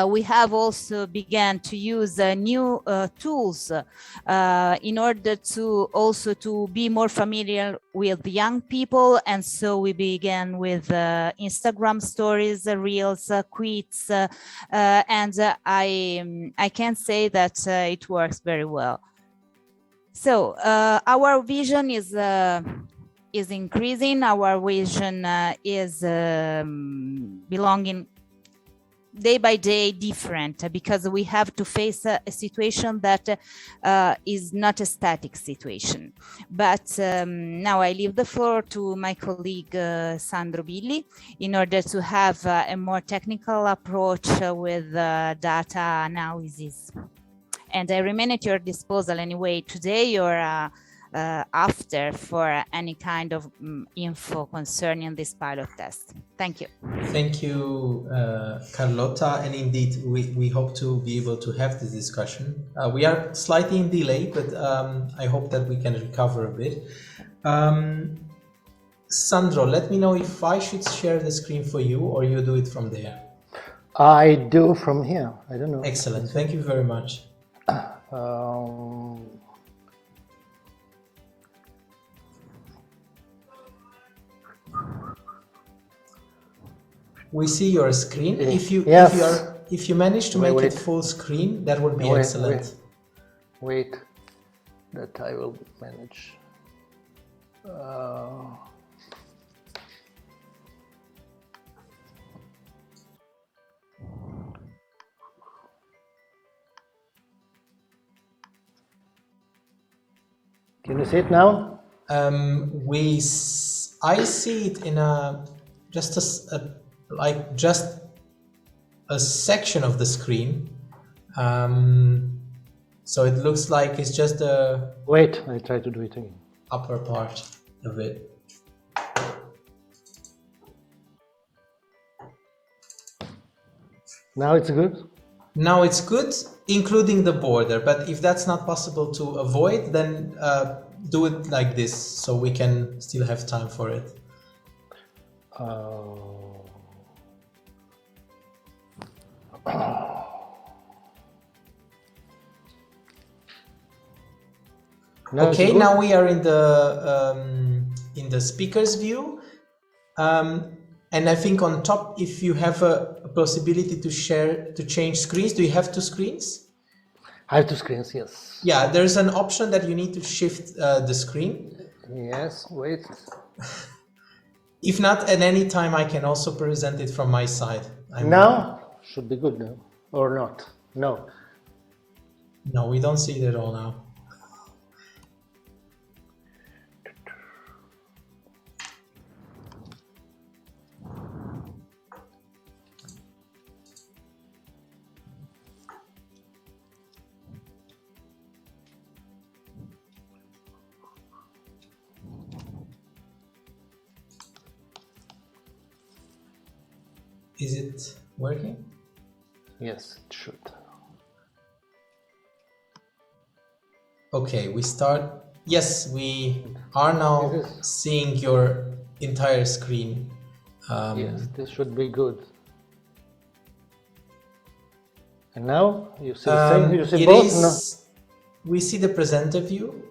Speaker 5: We have also began to use new tools in order to be more familiar with young people, and so we began with Instagram stories, reels, tweets, and I can say that it works very well. So our vision is increasing. Our vision is belonging day by day different, because we have to face a situation that is not a static situation. But now I leave the floor to my colleague Sandro Billi in order to have a more technical approach with data analysis. And I remain at your disposal anyway today or after for any kind of info concerning this pilot test. Thank you.
Speaker 1: Thank you, Carlotta. And indeed, we hope to be able to have this discussion. We are slightly in delay, but I hope that we can recover a bit. Sandro, let me know if I should share the screen for you or you do it from there.
Speaker 6: I do from here. I don't know.
Speaker 1: Excellent. Thank you very much. We see your screen. If you manage to make it full screen, that would be excellent.
Speaker 6: Wait, that I will manage. Can you see it now?
Speaker 1: I see it in just a section of the screen. So it looks like it's just the
Speaker 6: Wait, I try to do it again.
Speaker 1: Upper part of it.
Speaker 6: Now it's good?
Speaker 1: Now it's good, including the border, but if that's not possible to avoid, then do it like this so we can still have time for it. Okay, now we are in the speaker's view, and I think on top, if you have a possibility to change screens, do you have two screens?
Speaker 6: I have two screens, yes.
Speaker 1: Yeah, there's an option that you need to shift the screen.
Speaker 6: Yes, wait.
Speaker 1: If not, at any time I can also present it from my side.
Speaker 6: Now should be good now, or not? No.
Speaker 1: No, we don't see it at all now. Is it working?
Speaker 6: Yes, it should.
Speaker 1: Okay, we start. Yes, we are now seeing your entire screen.
Speaker 6: Yes, this should be good. And now you see the same. You see both. No?
Speaker 1: We see the presenter view.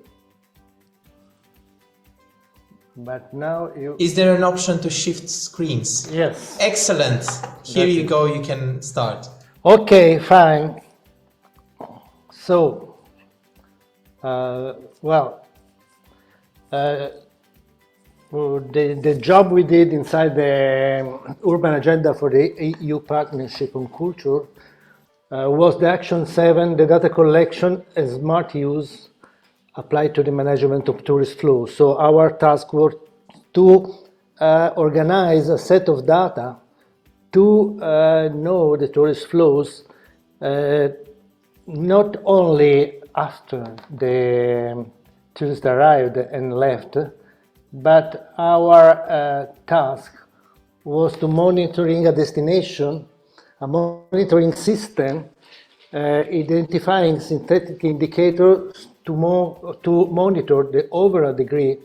Speaker 6: But now you...
Speaker 1: Is there an option to shift screens?
Speaker 6: Yes.
Speaker 1: Excellent. Here you go, you can start.
Speaker 6: Okay, fine. So, the job we did inside the urban agenda for the EU partnership on culture was the action 7, the data collection and smart use applied to the management of tourist flow. So our task was to organize a set of data to know the tourist flows, not only after the tourists arrived and left, but our task was to monitoring a destination, a monitoring system, identifying synthetic indicators to monitor the overall degree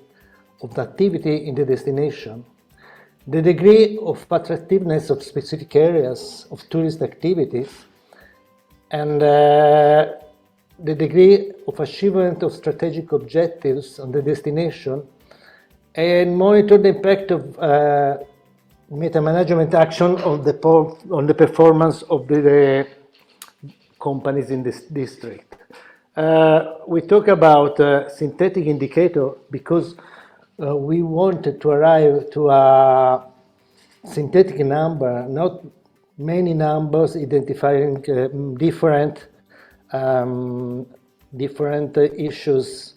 Speaker 6: of the activity in the destination, the degree of attractiveness of specific areas of tourist activities, and the degree of achievement of strategic objectives on the destination, and monitor the impact of meta-management action on the performance of the companies in this district. We talk about synthetic indicator because we wanted to arrive to a synthetic number, not many numbers identifying different issues,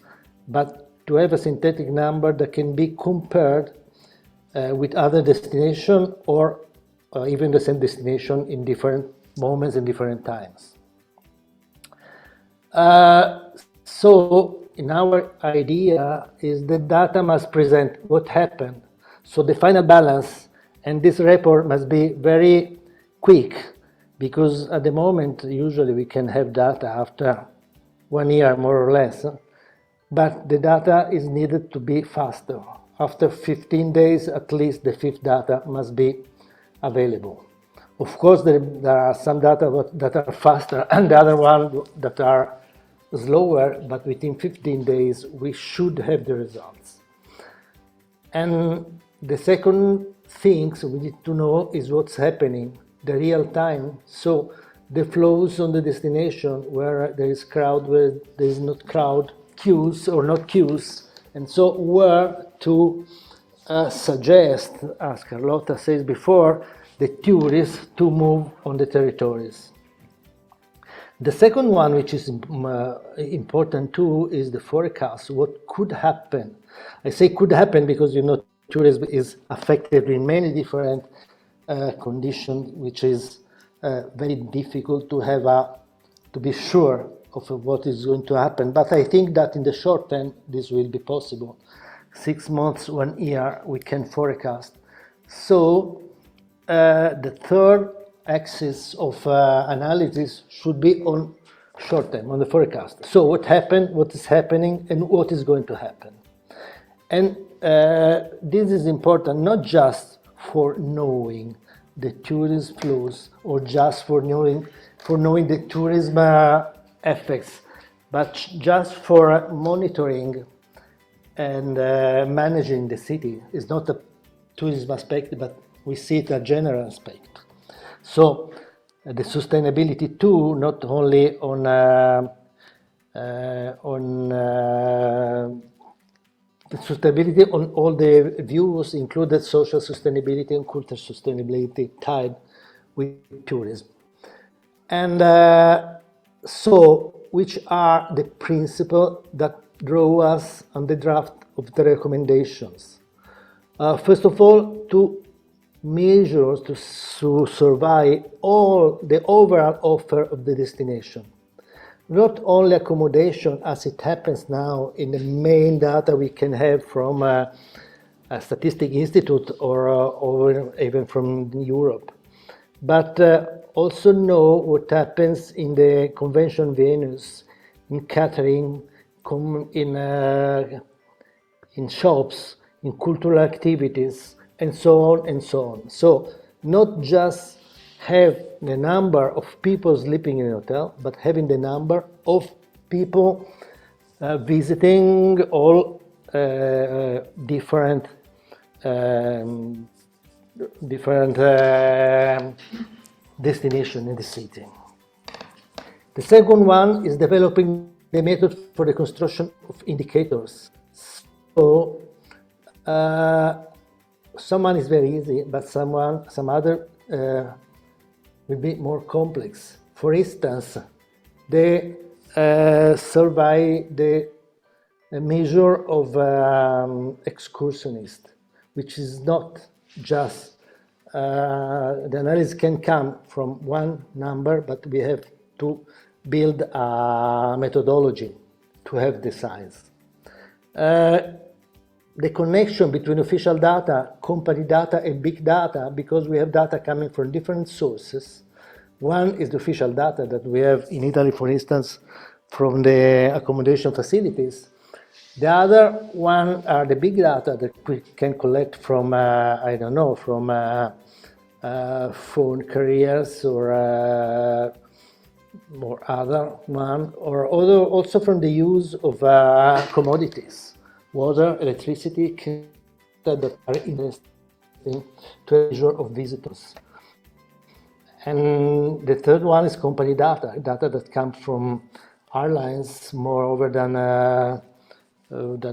Speaker 6: but to have a synthetic number that can be compared with other destination or even the same destination in different moments and different times. So in our idea is the data must present what happened. So the final balance, and this report must be very quick, because at the moment usually we can have data after 1 year more or less, but the data is needed to be faster. After 15 days at least the fifth data must be available. Of course there are some data that are faster and the other ones that are slower, but within 15 days we should have the results. And the second thing we need to know is what's happening, the real time. So the flows on the destination, where there is crowd, where there is not crowd, queues or not queues, and so where to suggest, as Carlotta says before, the tourists to move on the territories. The second one, which is important too, is the forecast. What could happen? I say could happen because, you know, tourism is affected in many different conditions, which is very difficult to have to be sure of what is going to happen. But I think that in the short term, this will be possible. 6 months, 1 year, we can forecast. So the third axis of analysis should be on short term, on the forecast. So what happened, what is happening, and what is going to happen. And this is important not just for knowing the tourism flows or just for knowing the tourism effects, but just for monitoring and managing the city. It's not a tourism aspect, but we see it a general aspect. So the sustainability too, not only on the sustainability on all the views, included social sustainability and cultural sustainability tied with tourism. And so, which are the principles that draw us on the draft of the recommendations? First of all, to measure, to survey all the overall offer of the destination. Not only accommodation, as it happens now in the main data we can have from a Statistic Institute or even from Europe, but also know what happens in the convention venues, in catering, in shops, in cultural activities, and so on and so on. So not just have the number of people sleeping in a hotel, but having the number of people visiting all different destinations in the city. The second one is developing the method for the construction of indicators. So some one is very easy, but some other will be more complex. For instance, the survey, the measure of excursionists, which is not just the analysis can come from one number, but we have to build a methodology to have the size. The connection between official data, company data, and big data, because we have data coming from different sources. One is the official data that we have in Italy, for instance, from the accommodation facilities. The other one are the big data that we can collect from, I don't know, from phone carriers or other one, or also from the use of commodities. Water, electricity, that are interesting to measure of visitors. And the third one is company data that comes from airlines moreover than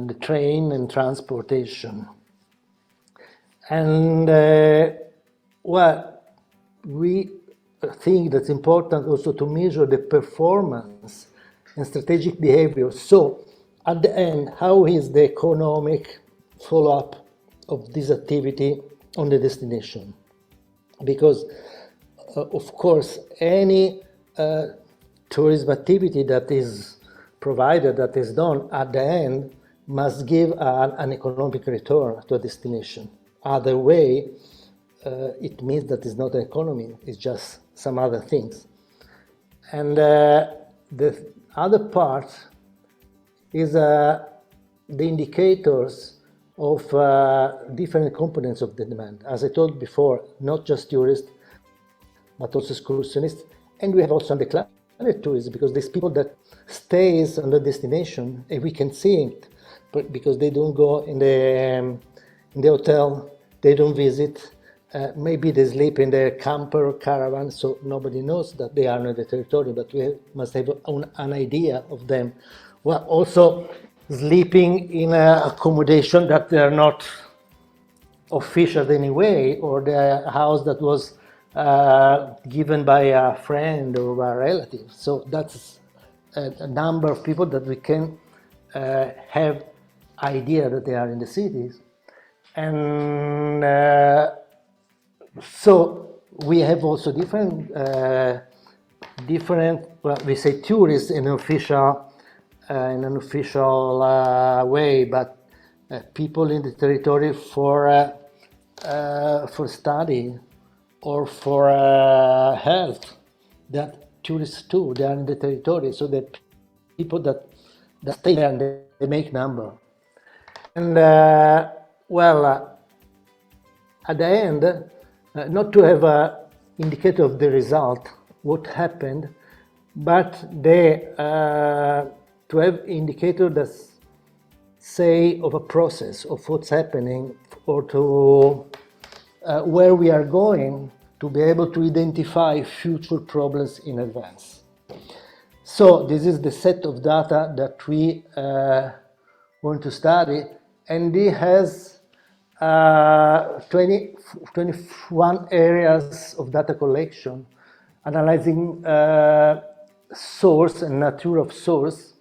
Speaker 6: the train and transportation. And well, we think that's important also to measure the performance and strategic behavior. So at the end, how is the economic follow-up of this activity on the destination? Because of course, any tourism activity that is provided, that is done at the end, must give an economic return to a destination. Other way, it means that it's not an economy, it's just some other things. And the other part is the indicators of different components of the demand. As I told before, not just tourists, but also excursionists. And we have also undeclared tourism, because these people that stays on the destination, and we can see it, but because they don't go in the hotel, they don't visit, maybe they sleep in their camper or caravan, so nobody knows that they are on the territory, but we must have an idea of them. Well, also sleeping in an accommodation that they are not official anyway, or the house that was given by a friend or a relative. So that's a number of people that we can have idea that they are in the cities. And so we have also different, well, we say tourists in an official way, but people in the territory for study or for health, that tourists too, they are in the territory, so that people that stay there and they make number. And well, at the end, not to have an indicator of the result, what happened, but to have indicator that say of a process of what's happening, or to where we are going, to be able to identify future problems in advance. So this is the set of data that we want to study, and it has 21 areas of data collection, analyzing source and nature of source,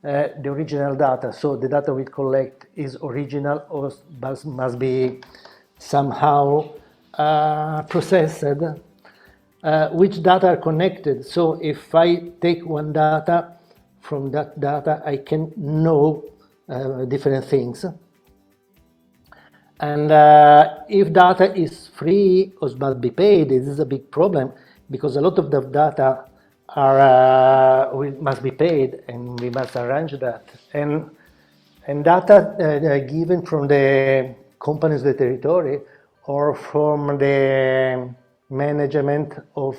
Speaker 6: the original data. So the data we collect is original or must be somehow processed. Which data are connected? So if I take one data, from that data I can know different things. And if data is free or must be paid, this is a big problem, because a lot of the data are must be paid, and we must arrange that. And data given from the companies of the territory or from the management of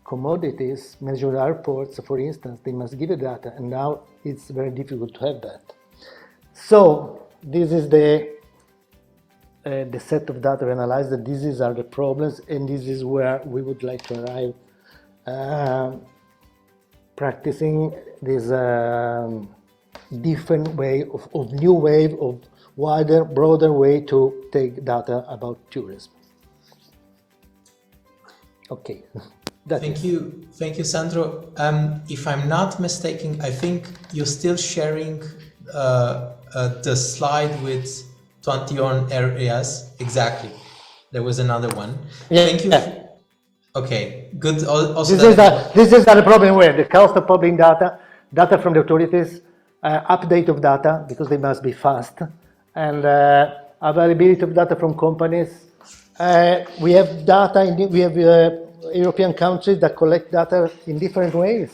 Speaker 6: commodities, management of airports, for instance, they must give data, and now it's very difficult to have that. So this is the set of data we analyzed, that these are the problems, and this is where we would like to arrive, practicing this different way of new wave of wider, broader way to take data about tourism. Okay.
Speaker 1: Thank you, Sandro. If I'm not mistaken, I think you're still sharing the slide with 21 areas. Exactly. There was another one.
Speaker 6: Yeah.
Speaker 1: Thank you. Okay, good. Also,
Speaker 6: this is the problem where the cost of public data from the authorities, update of data, because they must be fast, and availability of data from companies. We have data, we have European countries that collect data in different ways.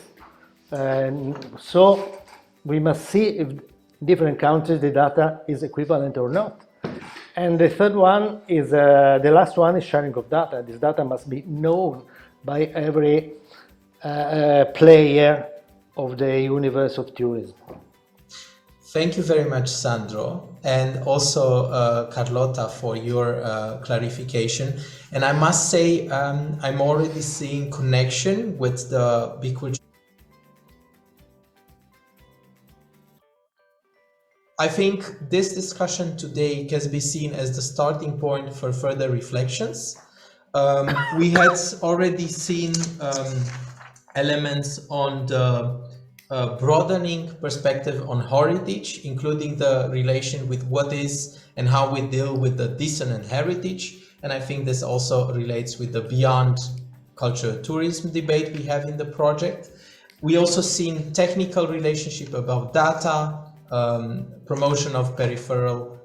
Speaker 6: So we must see if different countries the data is equivalent or not. And the third one is, the last one is sharing of data. This data must be known by every player of the universe of tourism.
Speaker 1: Thank you very much, Sandro, and also Carlotta, for your clarification. And I must say, I'm already seeing connection with the Be.CULTOUR. I think this discussion today can be seen as the starting point for further reflections. We had already seen elements on the broadening perspective on heritage, including the relation with what is and how we deal with the dissonant heritage. And I think this also relates with the beyond culture tourism debate we have in the project. We also seen technical relationship about data, promotion of peripheral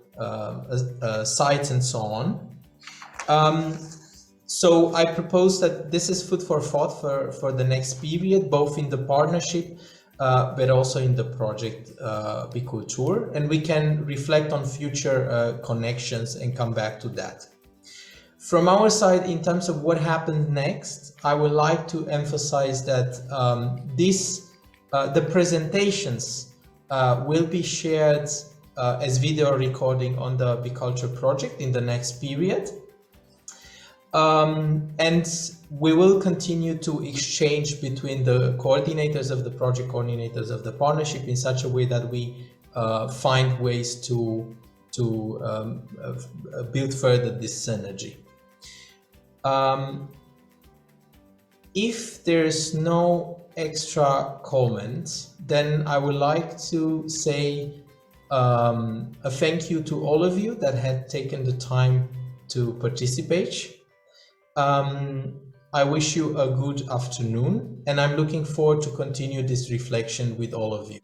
Speaker 1: sites and so on. So I propose that this is food for thought for the next period, both in the partnership, but also in the project Be.CULTOUR, and we can reflect on future connections and come back to that. From our side, in terms of what happened next, I would like to emphasize that the presentations will be shared as video recording on the Be.CULTOUR project in the next period. And we will continue to exchange between the coordinators of the project, coordinators of the partnership, in such a way that we find ways to build further this synergy. If there's no extra comments, then I would like to say a thank you to all of you that had taken the time to participate. I wish you a good afternoon, and I'm looking forward to continue this reflection with all of you.